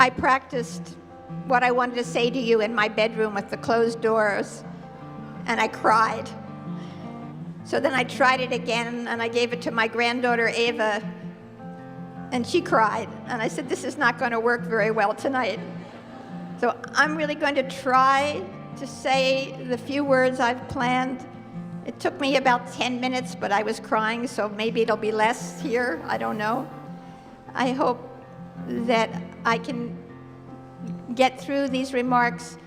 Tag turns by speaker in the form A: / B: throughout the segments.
A: I practiced what I wanted to say to you in my bedroom with the closed doors, and I cried. So then I tried it again, and I gave it to my granddaughter, Ava, and she cried. And I said, this is not going to work very well tonight. So I'm really going to try to say the few words I've planned. It took me about 10 minutes, but I was crying, so maybe it'll be less here. I don't know. I hope that I can get through these remarks,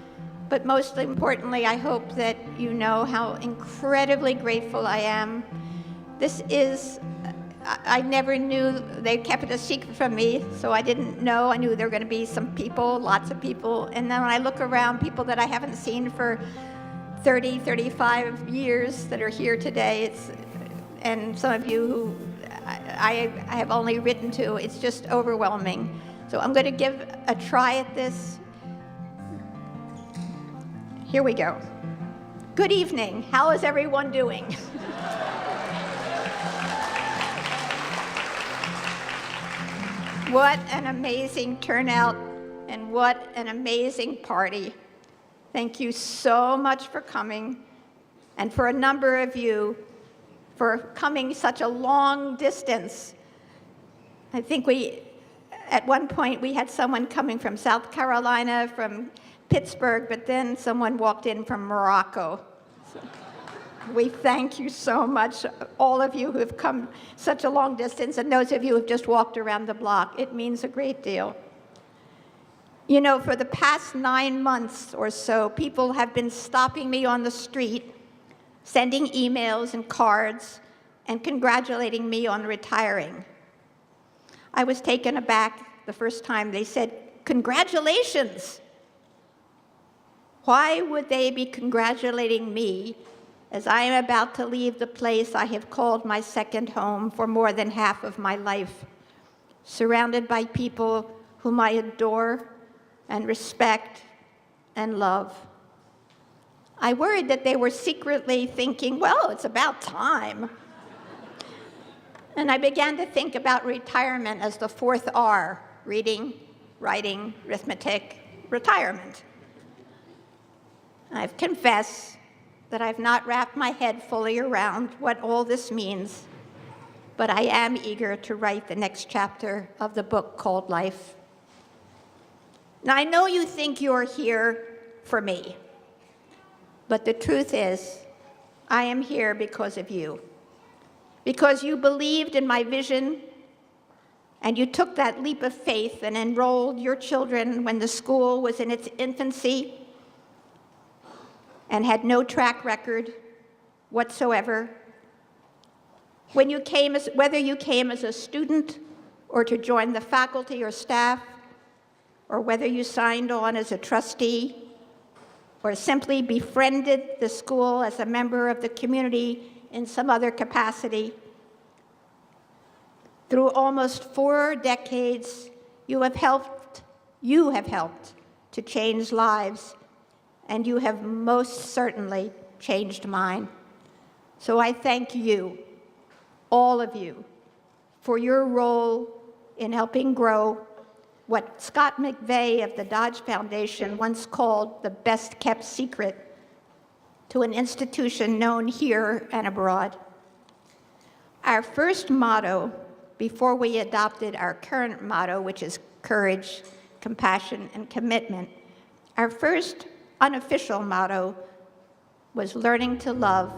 A: but most importantly, I hope that you know how incredibly grateful I am. This is, I never knew, they kept it a secret from me, so I didn't know. I knew there were going to be some people, lots of people, and then when I look around, people that I haven't seen for 30, 35 years that are here today, and some of you who I have only written to, it's just overwhelming. So I'm going to give a try at this. Here we go. Good evening. How is everyone doing? What an amazing turnout, and what an amazing party. Thank you so much for coming, and for a number of you for coming such a long distance. I think at one point we had someone coming from South Carolina, from Pittsburgh, but then someone walked in from Morocco. So we thank you so much, all of you who have come such a long distance, and those of you who have just walked around the block. It means a great deal. You know, for the past 9 months or so, people have been stopping me on the street, sending emails and cards, and congratulating me on retiring. I was taken aback the first time they said, "Congratulations!" Why would they be congratulating me as I am about to leave the place I have called my second home for more than half of my life, surrounded by people whom I adore and respect and love? I worried that they were secretly thinking, well, it's about time. And I began to think about retirement as the 4th R, reading, writing, arithmetic, retirement. I've confessed that I've not wrapped my head fully around what all this means, but I am eager to write the next chapter of the book called Life. Now, I know you think you're here for me, but the truth is, I am here because of you. Because you believed in my vision, and you took that leap of faith and enrolled your children when the school was in its infancy and had no track record whatsoever. Whether you came as a student or to join the faculty or staff, or whether you signed on as a trustee, or simply befriended the school as a member of the community in some other capacity. Through almost 4 decades, you have helped to change lives, and you have most certainly changed mine. So I thank you, all of you, for your role in helping grow what Scott McVeigh of the Dodge Foundation once called the best-kept secret to an institution known here and abroad. Our first motto, before we adopted our current motto, which is courage, compassion, and commitment, our first unofficial motto was learning to love,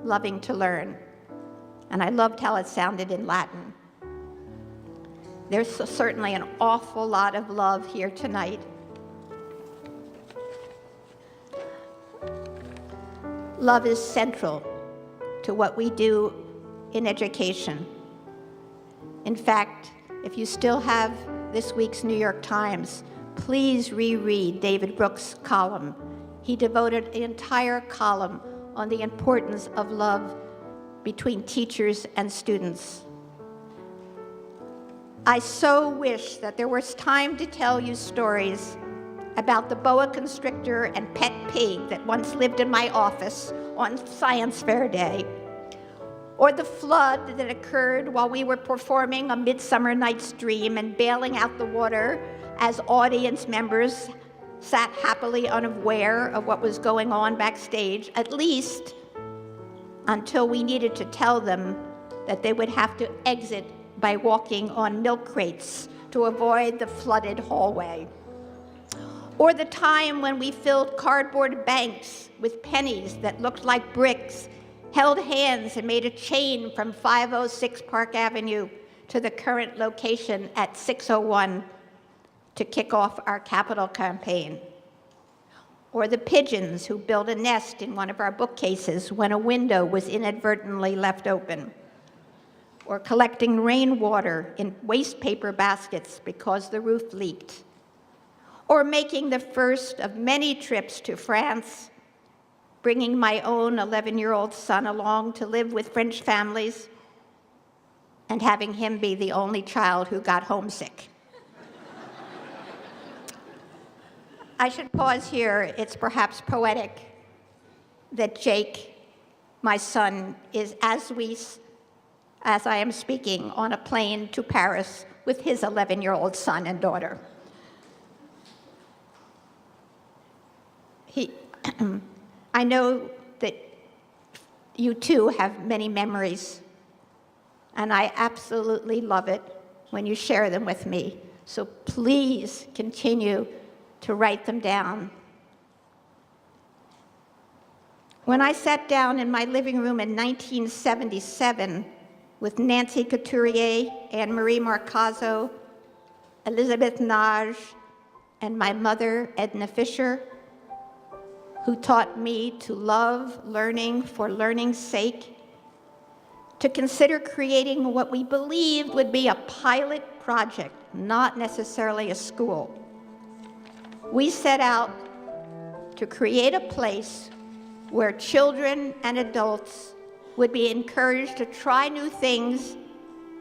A: loving to learn. And I loved how it sounded in Latin. There's certainly an awful lot of love here tonight. Love is central to what we do in education. In fact, if you still have this week's New York Times, please reread David Brooks' column. He devoted an entire column on the importance of love between teachers and students. I so wish that there was time to tell you stories about the boa constrictor and pet pig that once lived in my office on Science Fair Day, or the flood that occurred while we were performing A Midsummer Night's Dream and bailing out the water as audience members sat happily unaware of what was going on backstage, at least until we needed to tell them that they would have to exit by walking on milk crates to avoid the flooded hallway. Or the time when we filled cardboard banks with pennies that looked like bricks, held hands and made a chain from 506 Park Avenue to the current location at 601 to kick off our capital campaign. Or the pigeons who built a nest in one of our bookcases when a window was inadvertently left open. Or collecting rainwater in waste paper baskets because the roof leaked. Or making the first of many trips to France, bringing my own 11-year-old son along to live with French families, and having him be the only child who got homesick. I should pause here. It's perhaps poetic that Jake, my son, is, as I am speaking, on a plane to Paris with his 11-year-old son and daughter. I know that you too have many memories, and I absolutely love it when you share them with me. So please continue to write them down. When I sat down in my living room in 1977 with Nancy Couturier, Anne-Marie Marcazo, Elizabeth Nage, and my mother, Edna Fisher, who taught me to love learning for learning's sake, to consider creating what we believed would be a pilot project, not necessarily a school. We set out to create a place where children and adults would be encouraged to try new things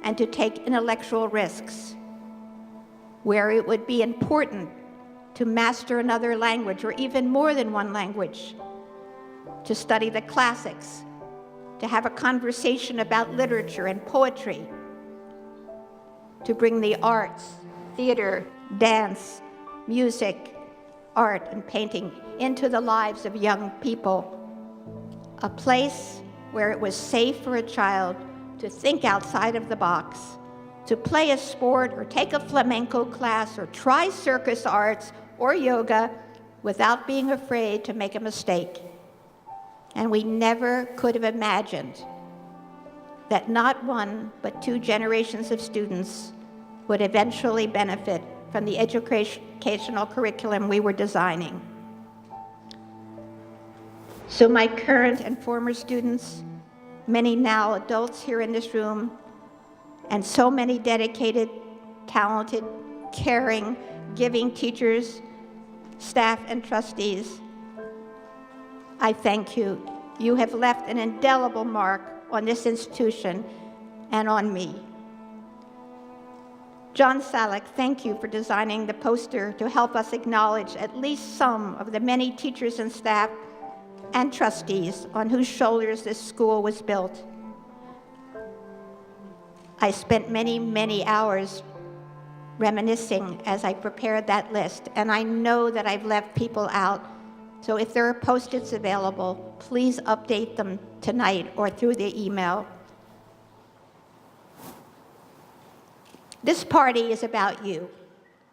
A: and to take intellectual risks, where it would be important to master another language or even more than one language, to study the classics, to have a conversation about literature and poetry, to bring the arts, theater, dance, music, art, and painting into the lives of young people. A place where it was safe for a child to think outside of the box, to play a sport or take a flamenco class or try circus arts or yoga without being afraid to make a mistake. And we never could have imagined that not one, but 2 generations of students would eventually benefit from the educational curriculum we were designing. So my current and former students, many now adults here in this room, and so many dedicated, talented, caring, giving teachers, staff, and trustees, I thank you. You have left an indelible mark on this institution and on me. John Salek, thank you for designing the poster to help us acknowledge at least some of the many teachers and staff and trustees on whose shoulders this school was built. I spent many, many hours reminiscing as I prepared that list, and I know that I've left people out. So if there are Post-its available, please update them tonight or through the email. This party is about you,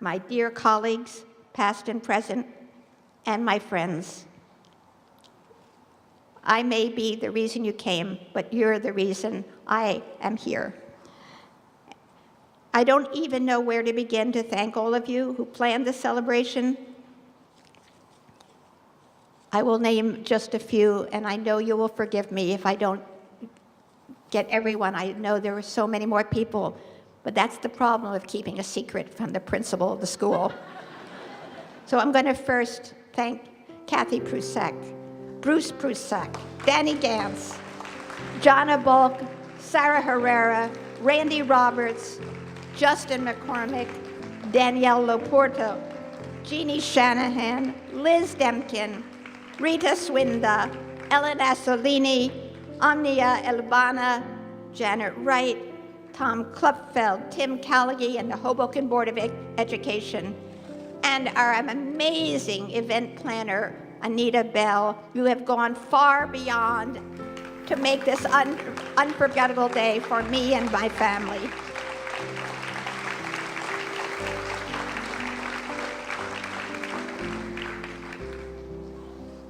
A: my dear colleagues, past and present, and my friends. I may be the reason you came, but you're the reason I am here. I don't even know where to begin to thank all of you who planned the celebration. I will name just a few, and I know you will forgive me if I don't get everyone. I know there were so many more people, but that's the problem of keeping a secret from the principal of the school. So I'm going to first thank Kathy Prusak, Bruce Prusak, Danny Gantz, Jonna Bulk, Sarah Herrera, Randy Roberts, Justin McCormick, Danielle Loporto, Jeannie Shanahan, Liz Demkin, Rita Swinda, Ellen Assolini, Omnia Elbana, Janet Wright, Tom Klupfeld, Tim Callaghy, and the Hoboken Board of Education, and our amazing event planner, Anita Bell. You have gone far beyond to make this unforgettable day for me and my family.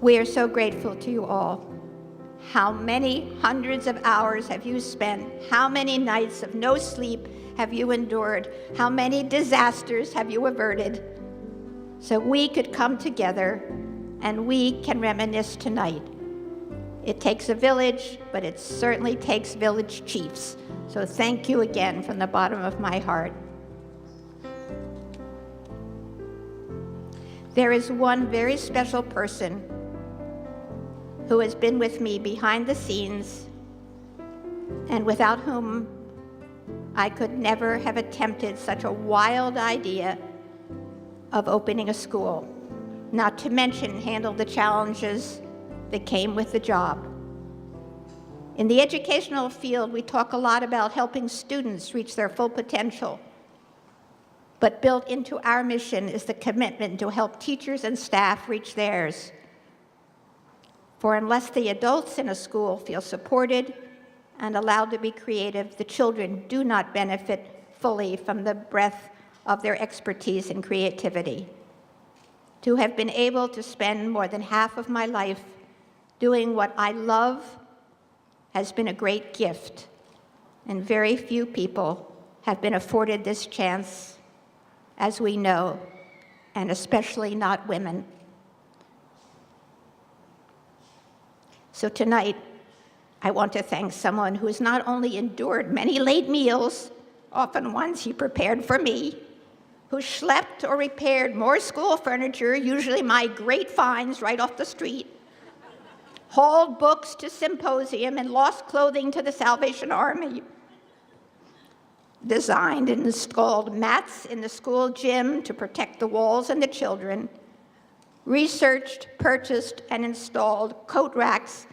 A: We are so grateful to you all. How many hundreds of hours have you spent? How many nights of no sleep have you endured? How many disasters have you averted? So we could come together and we can reminisce tonight. It takes a village, but it certainly takes village chiefs. So thank you again from the bottom of my heart. There is one very special person who has been with me behind the scenes and without whom I could never have attempted such a wild idea of opening a school, not to mention handle the challenges that came with the job. In the educational field, we talk a lot about helping students reach their full potential, but built into our mission is the commitment to help teachers and staff reach theirs. For unless the adults in a school feel supported and allowed to be creative, the children do not benefit fully from the breadth of their expertise and creativity. To have been able to spend more than half of my life doing what I love has been a great gift, and very few people have been afforded this chance, as we know, and especially not women. So tonight, I want to thank someone who has not only endured many late meals, often ones he prepared for me, who schlepped or repaired more school furniture, usually my great finds right off the street, hauled books to symposium and lost clothing to the Salvation Army, designed and installed mats in the school gym to protect the walls and the children, researched, purchased, and installed coat racks,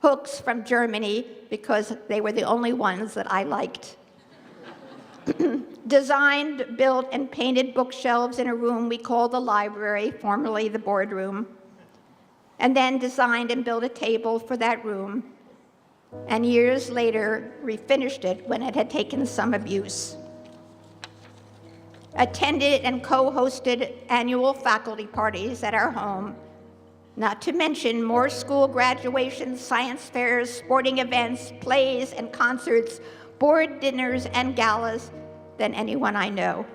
A: hooks from Germany because they were the only ones that I liked. Designed, built, and painted bookshelves in a room we called the library, formerly the boardroom, and then designed and built a table for that room, and years later refinished it when it had taken some abuse. Attended and co-hosted annual faculty parties at our home, not to mention more school graduations, science fairs, sporting events, plays and concerts, board dinners and galas than anyone I know.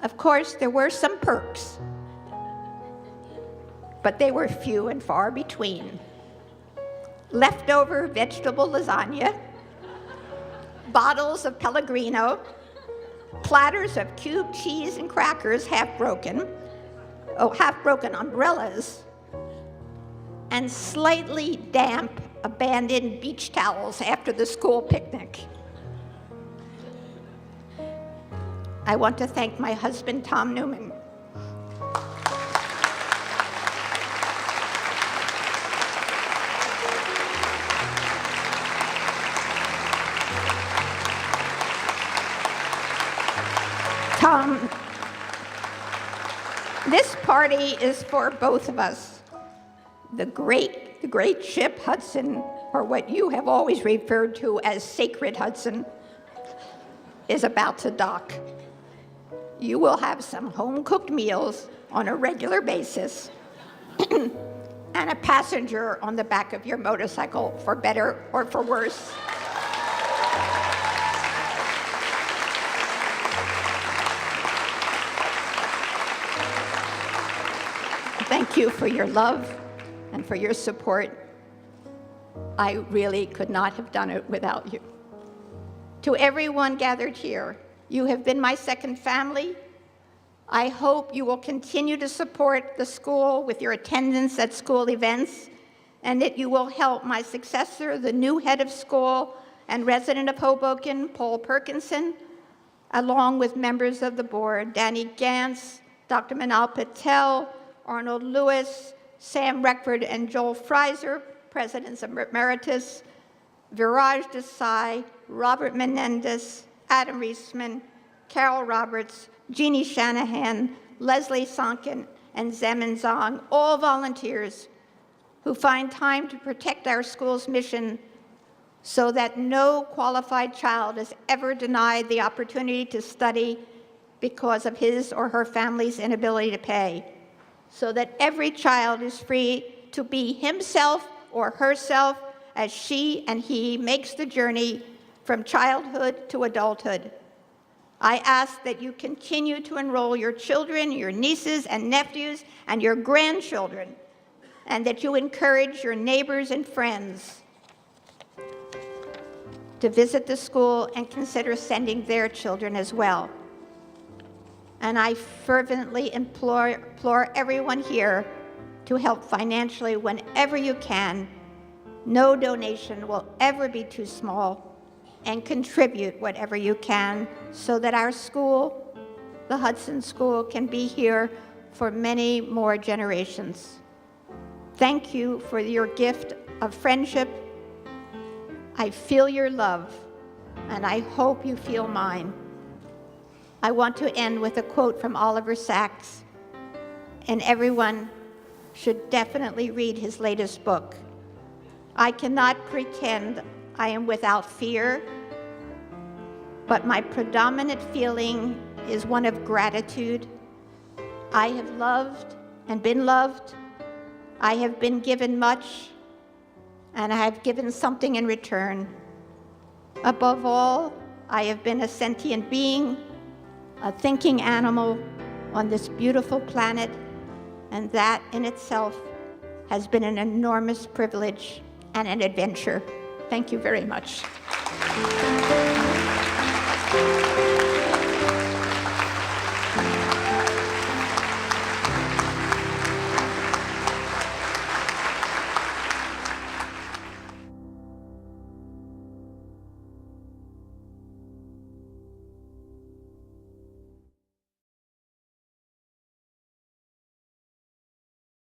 A: Of course, there were some perks, but they were few and far between. Leftover vegetable lasagna, bottles of Pellegrino, platters of cubed cheese and crackers half-broken umbrellas, and slightly damp abandoned beach towels after the school picnic. I want to thank my husband, Tom Newman. Tom, this party is for both of us. The great ship Hudson, or what you have always referred to as Sacred Hudson, is about to dock. You will have some home-cooked meals on a regular basis and a passenger on the back of your motorcycle, for better or for worse. Thank you for your love and for your support. I really could not have done it without you. To everyone gathered here, you have been my second family. I hope you will continue to support the school with your attendance at school events, and that you will help my successor, the new head of school and resident of Hoboken, Paul Perkinson, along with members of the board, Danny Gantz, Dr. Manal Patel, Arnold Lewis, Sam Reckford, and Joel Freiser, Presidents Emeritus, Viraj Desai, Robert Menendez, Adam Reisman, Carol Roberts, Jeannie Shanahan, Leslie Sonkin, and Zemin Zong, all volunteers who find time to protect our school's mission so that no qualified child is ever denied the opportunity to study because of his or her family's inability to pay, so that every child is free to be himself or herself as she and he makes the journey from childhood to adulthood. I ask that you continue to enroll your children, your nieces and nephews, and your grandchildren, and that you encourage your neighbors and friends to visit the school and consider sending their children as well. And I fervently implore everyone here to help financially whenever you can. No donation will ever be too small, and contribute whatever you can so that our school, the Hudson School, can be here for many more generations. Thank you for your gift of friendship. I feel your love, and I hope you feel mine. I want to end with a quote from Oliver Sacks, and everyone should definitely read his latest book. I cannot pretend I am without fear, but my predominant feeling is one of gratitude. I have loved and been loved. I have been given much, and I have given something in return. Above all, I have been a sentient being, a thinking animal on this beautiful planet, and that in itself has been an enormous privilege and an adventure. Thank you very much.